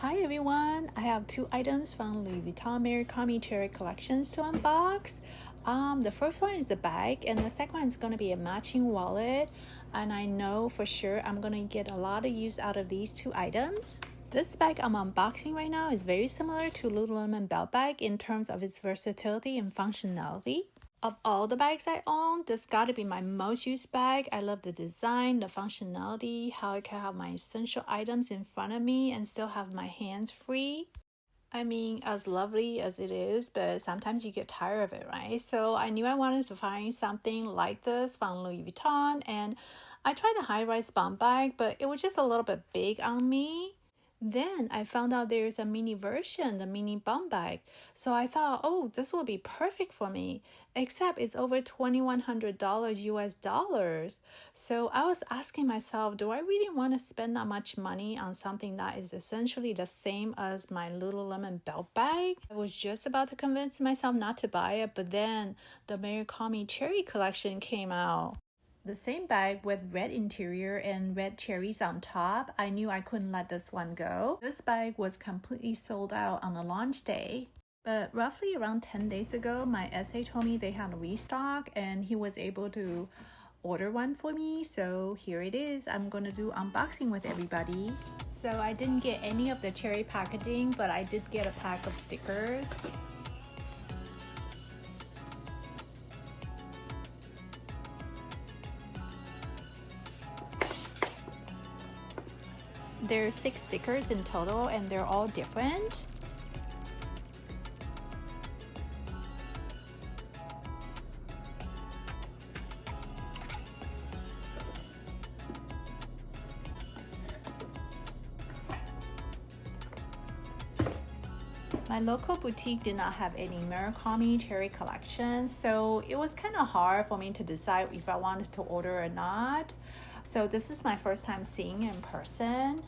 Hi everyone, I have two items from Louis Vuitton Murakami Cherry collections to unbox. The first one is a bag and the second one is going to be a matching wallet, and I know for sure I'm going to get a lot of use out of these two items. This bag I'm unboxing right now is very similar to Lululemon belt bag in terms of its versatility and functionality. Of all the bags I own, this gotta be my most used bag. I love the design, the functionality, how I can have my essential items in front of me and still have my hands free. I mean, as lovely as it is, but sometimes you get tired of it, right? So I knew I wanted to find something like this from Louis Vuitton, and I tried a high-rise bum bag, but it was just a little bit big on me. Then I found out there's a mini version, the mini bum bag. So I thought, oh, this will be perfect for me, except it's over $2,100 US dollars. So I was asking myself, do I really want to spend that much money on something that is essentially the same as my Lululemon belt bag? I was just about to convince myself not to buy it, but then the Murakami Cherry collection came out. The same bag with red interior and red cherries on top. I knew I couldn't let this one go. This bag was completely sold out on the launch day. But roughly around 10 days ago, my SA told me they had a restock and he was able to order one for me. So here it is. I'm gonna do unboxing with everybody. So I didn't get any of the cherry packaging, but I did get a pack of stickers. There are 6 stickers in total and they're all different. My local boutique did not have any Murakami cherry collection, so it was kind of hard for me to decide if I wanted to order or not. So this is my first time seeing it in person.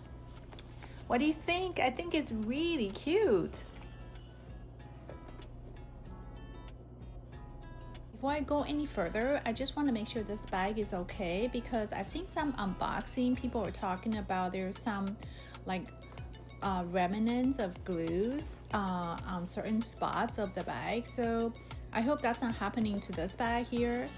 What do you think? I think it's really cute. Before I go any further, I just want to make sure this bag is okay because I've seen some unboxing. People are talking about there's some like remnants of glues on certain spots of the bag. So I hope that's not happening to this bag here.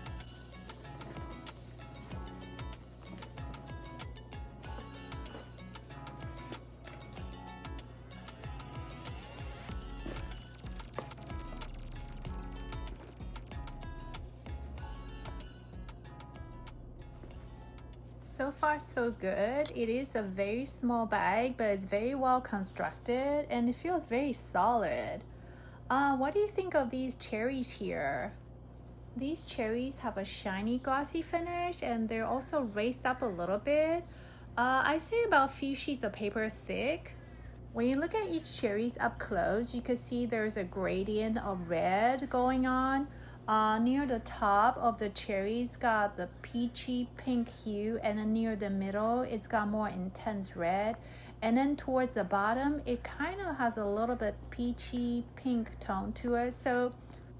So far so good. It is a very small bag, but it's very well constructed and it feels very solid. What do you think of these cherries here? These cherries have a shiny glossy finish and they're also raised up a little bit. I say about a few sheets of paper thick. When you look at each cherries up close, you can see there's a gradient of red going on. Near the top of the cherry, it's got the peachy pink hue, and then near the middle, it's got more intense red. And then towards the bottom, it kind of has a little bit peachy pink tone to it. So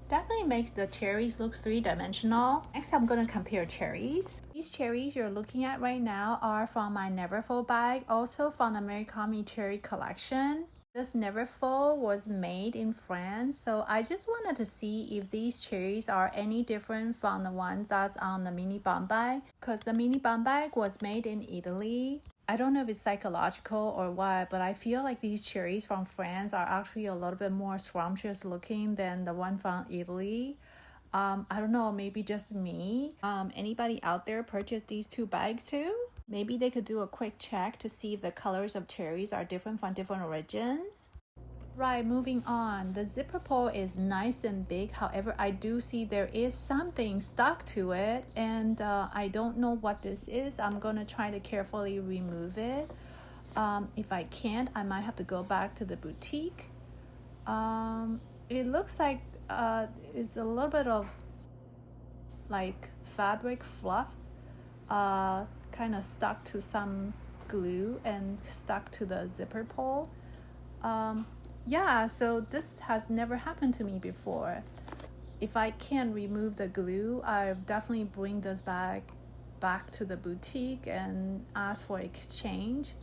definitely makes the cherries look three-dimensional. Next, I'm gonna compare cherries. These cherries you're looking at right now are from my Neverfull bag, also from the Murakami Cherry collection. This Neverfull was made in France, so I just wanted to see if these cherries are any different from the ones that's on the mini bum bag, because the mini bum bag was made in Italy. I don't know if it's psychological or what, but I feel like these cherries from France are actually a little bit more scrumptious looking than the one from Italy. I don't know, maybe just me. Anybody out there purchase these two bags too? Maybe they could do a quick check to see if the colors of cherries are different from different origins. Right, moving on. The zipper pull is nice and big. However, I do see there is something stuck to it, and I don't know what this is. I'm gonna try to carefully remove it. If I can't, I might have to go back to the boutique. It looks like it's a little bit of like fabric fluff, kind of stuck to some glue and stuck to the zipper pull. Yeah, so this has never happened to me before. If I can't remove the glue, I'll definitely bring this bag back to the boutique and ask for exchange.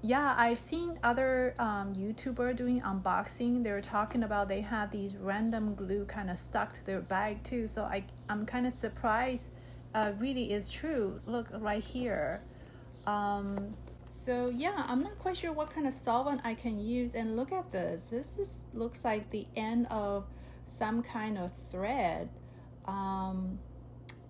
Yeah, I've seen other YouTuber doing unboxing. They're talking about they had these random glue kind of stuck to their bag too. So I'm kind of surprised. Really is true. Look right here. Um, so yeah, I'm not quite sure what kind of solvent I can use. And look at this. Looks like the end of some kind of thread. Um,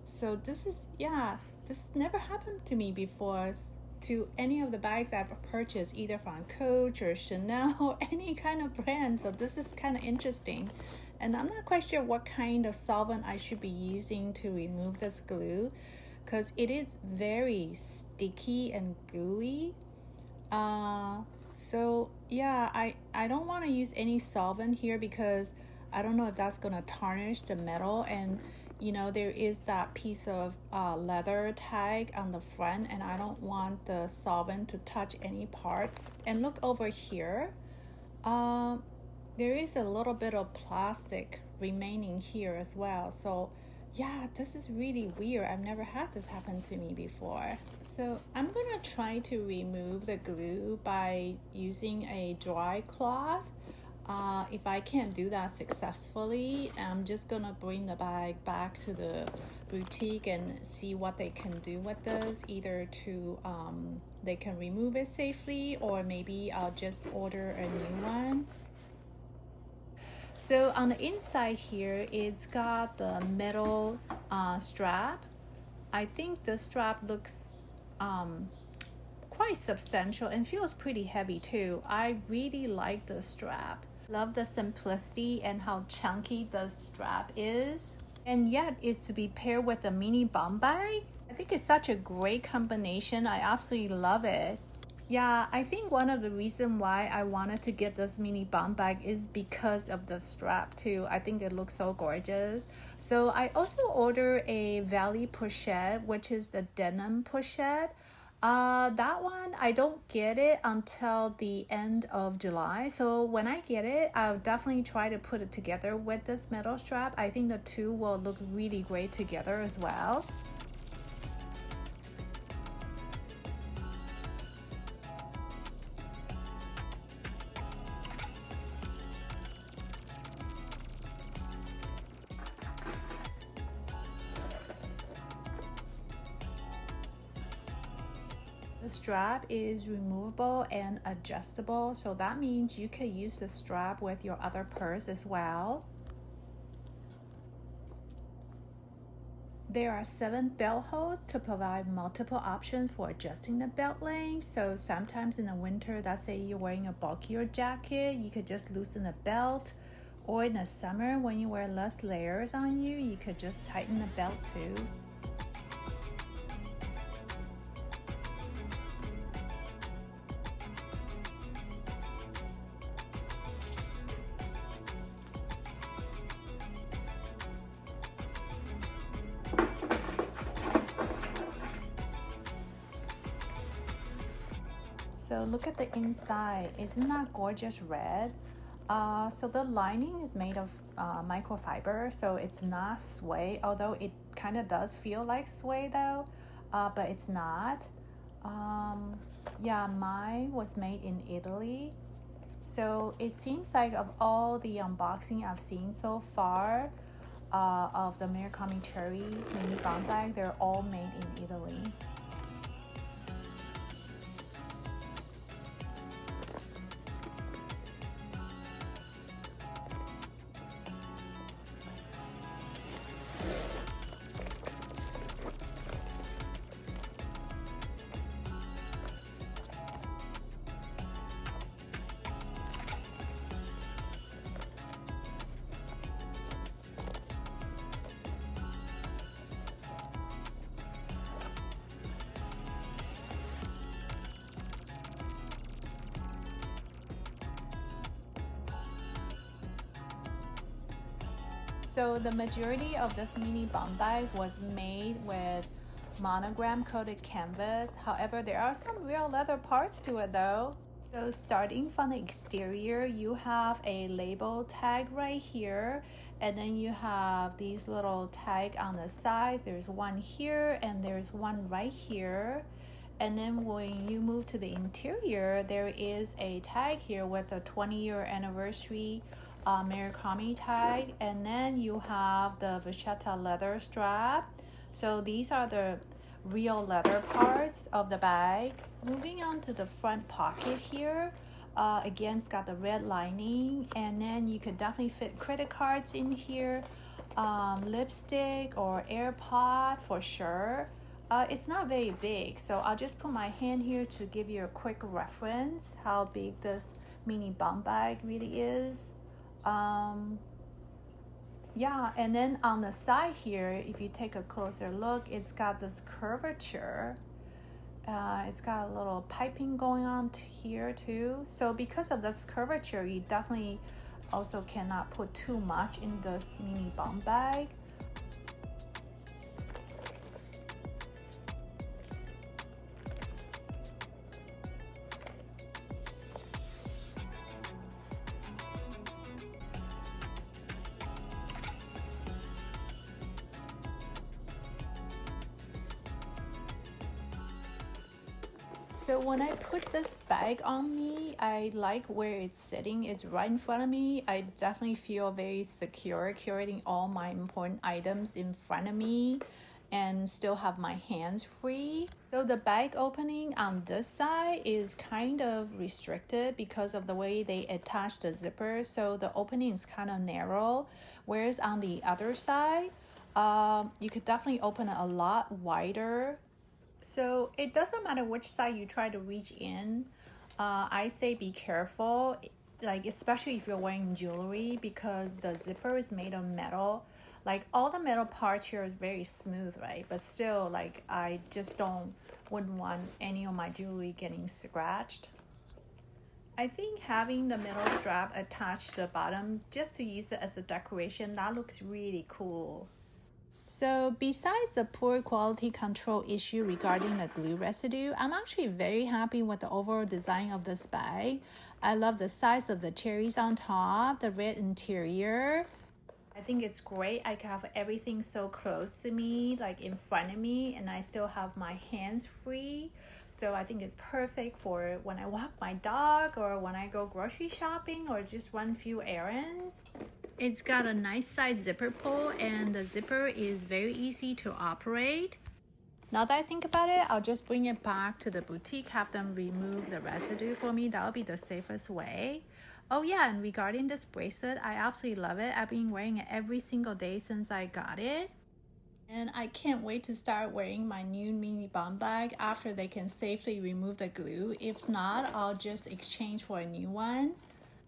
so this is, yeah, this never happened to me before, to any of the bags I've purchased, either from Coach or Chanel or any kind of brand. So this is kind of interesting. And I'm not quite sure what kind of solvent I should be using to remove this glue, because it is very sticky and gooey. So yeah, I don't want to use any solvent here because I don't know if that's gonna tarnish the metal. And you know, there is that piece of leather tag on the front, and I don't want the solvent to touch any part. And look over here, there is a little bit of plastic remaining here as well. So yeah, this is really weird. I've never had this happen to me before. So I'm gonna try to remove the glue by using a dry cloth. If I can't do that successfully, I'm just gonna bring the bag back to the boutique and see what they can do with this, either to they can remove it safely, or maybe I'll just order a new one. So on the inside here, it's got the metal strap. I think the strap looks quite substantial and feels pretty heavy too. I really like the strap. Love the simplicity and how chunky the strap is. And yet it's to be paired with a mini bum bag. I think it's such a great combination. I absolutely love it. Yeah, I think one of the reasons why I wanted to get this mini bum bag is because of the strap too. I think it looks so gorgeous. So I also ordered a Valley pochette, which is the denim pochette. That one I don't get it until the end of July. So when I get it, I'll definitely try to put it together with this metal strap. I think the two will look really great together as well. The strap is removable and adjustable, so that means you can use the strap with your other purse as well. There are 7 belt holes to provide multiple options for adjusting the belt length. So sometimes in the winter, let's say you're wearing a bulkier jacket, you could just loosen the belt. Or in the summer, when you wear less layers on you, you could just tighten the belt too. So look at the inside. Isn't that gorgeous red? So the lining is made of microfiber, so it's not suede, although it kind of does feel like suede though, but it's not. Yeah, mine was made in Italy. So it seems like of all the unboxing I've seen so far of the Murakami Cherry mini bum bag, they're all made in Italy. So the majority of this mini bum bag was made with monogram coated canvas. However, there are some real leather parts to it though. So starting from the exterior, you have a label tag right here, and then you have these little tag on the sides. There's one here and there's one right here. And then when you move to the interior, there is a tag here with a 20-year anniversary Murakami tag. And then you have the vachetta leather strap. So these are the real leather parts of the bag. Moving on to the front pocket here. Again, it's got the red lining. And then you could definitely fit credit cards in here. Lipstick or AirPod for sure. It's not very big, so I'll just put my hand here to give you a quick reference how big this mini bum bag really is. Yeah, and then on the side here, if you take a closer look, it's got this curvature. It's got a little piping going on here too. So because of this curvature, you definitely also cannot put too much in this mini bum bag. So when I put this bag on me, I like where it's sitting. It's right in front of me. I definitely feel very secure carrying all my important items in front of me and still have my hands free. So the bag opening on this side is kind of restricted because of the way they attach the zipper. So the opening is kind of narrow, whereas on the other side, you could definitely open it a lot wider. So it doesn't matter which side you try to reach in. I say be careful, like especially if you're wearing jewelry, because the zipper is made of metal. Like all the metal parts here is very smooth, right? But still, like I just wouldn't want any of my jewelry getting scratched. I think having the metal strap attached to the bottom just to use it as a decoration, that looks really cool. So besides the poor quality control issue regarding the glue residue, I'm actually very happy with the overall design of this bag. I love the size of the cherries on top, the red interior. I think it's great. I can have everything so close to me, like in front of me, and I still have my hands free. So I think it's perfect for when I walk my dog or when I go grocery shopping or just run a few errands. It's got a nice size zipper pull and the zipper is very easy to operate. Now that I think about it, I'll just bring it back to the boutique, have them remove the residue for me. That'll be the safest way. Oh yeah, and regarding this bracelet, I absolutely love it. I've been wearing it every single day since I got it. And I can't wait to start wearing my new mini bum bag after they can safely remove the glue. If not, I'll just exchange for a new one.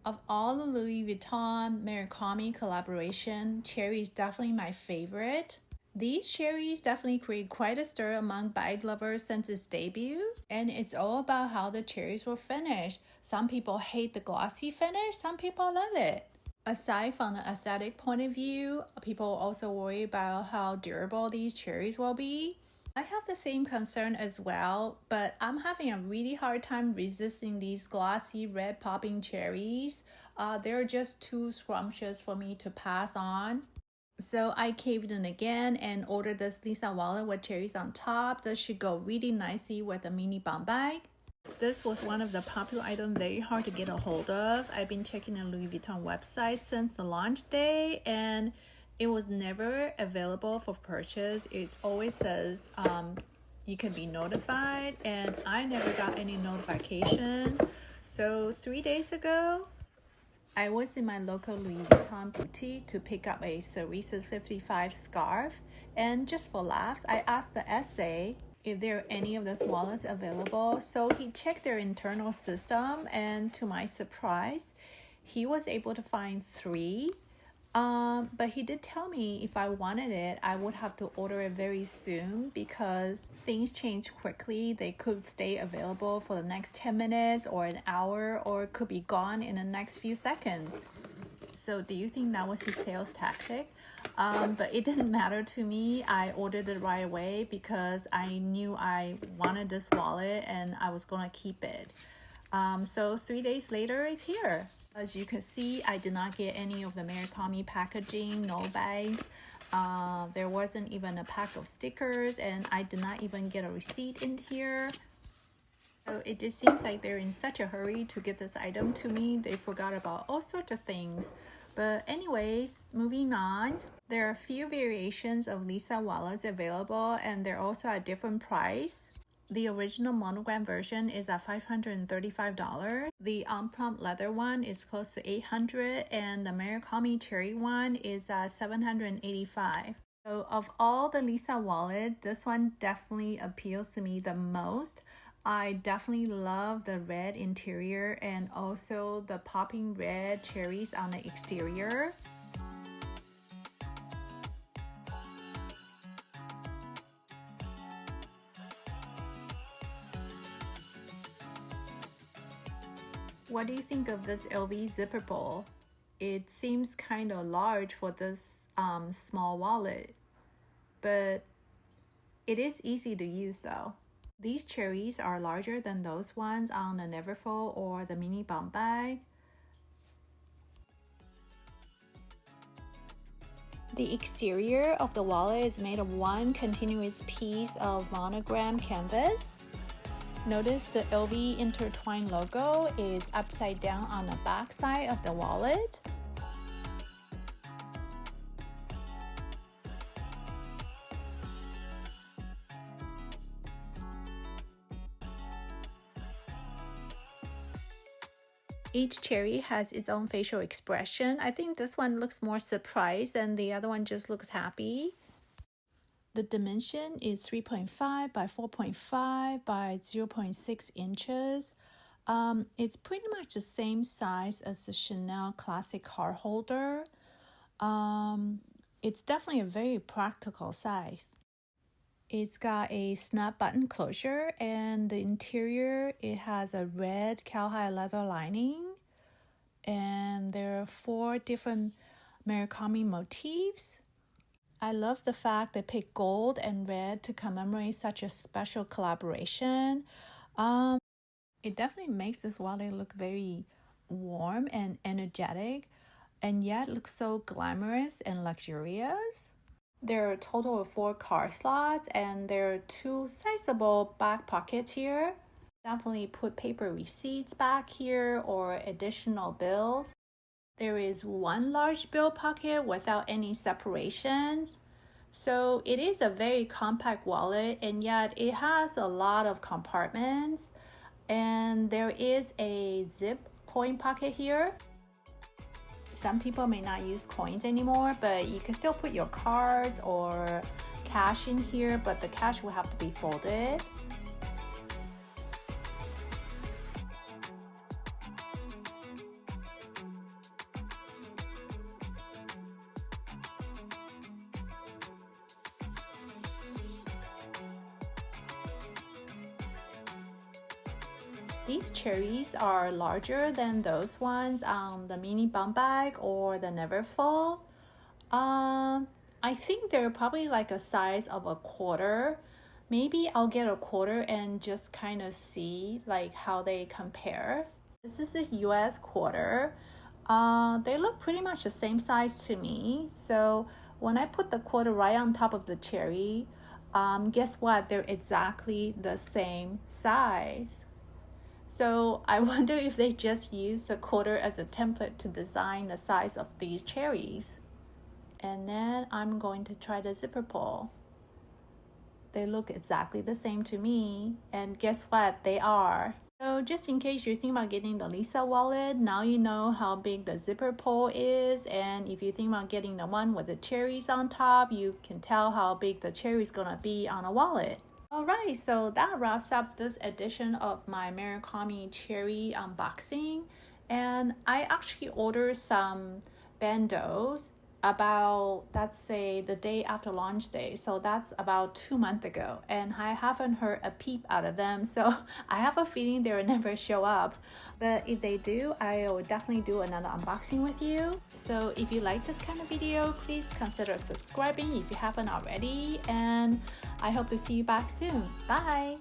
Of all the Louis Vuitton Murakami collaboration, cherry is definitely my favorite. These cherries definitely create quite a stir among bag lovers since its debut, and it's all about how the cherries were finished. Some people hate the glossy finish, some people love it. Aside from the aesthetic point of view, people also worry about how durable these cherries will be. I have the same concern as well, but I'm having a really hard time resisting these glossy red popping cherries. They're just too scrumptious for me to pass on. So I caved in again and ordered this Lisa wallet with cherries on top. This should go really nicely with a mini bum bag. This was one of the popular items, very hard to get a hold of. I've been checking the Louis Vuitton website since the launch day and it was never available for purchase. It always says you can be notified and I never got any notification. So 3 days ago, I was in my local Louis Vuitton boutique to pick up a Cerise 55 scarf, and just for laughs, I asked the SA if there are any of those wallets available. So he checked their internal system, and to my surprise, he was able to find 3. But he did tell me if I wanted it, I would have to order it very soon because things change quickly. They could stay available for the next 10 minutes or an hour, or it could be gone in the next few seconds. So do you think that was his sales tactic? But it didn't matter to me. I ordered it right away because I knew I wanted this wallet and I was gonna keep it. So 3 days later, it's here. As you can see, I did not get any of the Murakami packaging, no bags. There wasn't even a pack of stickers, and I did not even get a receipt in here. So it just seems like they're in such a hurry to get this item to me, they forgot about all sorts of things. But anyways, moving on. There are a few variations of Lisa wallets available, and they're also at different price. The original monogram version is at $535. The on-prompt leather one is close to $800, and the Murakami cherry one is at $785. So of all the Lisa wallet, this one definitely appeals to me the most. I definitely love the red interior and also the popping red cherries on the exterior. What do you think of this LV zipper pull? It seems kind of large for this small wallet, but it is easy to use though. These cherries are larger than those ones on the Neverfull or the mini bum bag. The exterior of the wallet is made of one continuous piece of monogram canvas. Notice the LV intertwined logo is upside down on the back side of the wallet. Each cherry has its own facial expression. I think this one looks more surprised and the other one just looks happy. The dimension is 3.5 by 4.5 by 0.6 inches. It's pretty much the same size as the Chanel Classic card holder. It's definitely a very practical size. It's got a snap button closure, and the interior, it has a red cowhide leather lining, and there are 4 different Murakami motifs. I love the fact they picked gold and red to commemorate such a special collaboration. It definitely makes this wallet look very warm and energetic, and yet looks so glamorous and luxurious. There are a total of 4 card slots, and there are 2 sizable back pockets here. Definitely put paper receipts back here or additional bills. There is 1 large bill pocket without any separations. So it is a very compact wallet, and yet it has a lot of compartments. And there is a zip coin pocket here. Some people may not use coins anymore, but you can still put your cards or cash in here, but the cash will have to be folded. These cherries are larger than those ones on the mini bum bag or the Neverfull. I think they're probably like a size of a quarter. Maybe I'll get a quarter and just kind of see like how they compare. This is a US quarter. They look pretty much the same size to me. So when I put the quarter right on top of the cherry, guess what? They're exactly the same size. So I wonder if they just used the quarter as a template to design the size of these cherries. And then I'm going to try the zipper pull. They look exactly the same to me, and guess what? They are. So just in case you're thinking about getting the Lisa wallet, now you know how big the zipper pull is, and if you think about getting the one with the cherries on top, you can tell how big the cherry is gonna be on a wallet. Alright, so that wraps up this edition of my Murakami cherry unboxing, and I actually ordered some bandos about, let's say, the day after launch day, so that's about 2 months ago, and I haven't heard a peep out of them, so I have a feeling they will never show up. But if they do, I will definitely do another unboxing with you. So if you like this kind of video, please consider subscribing if you haven't already, and I hope to see you back soon. Bye!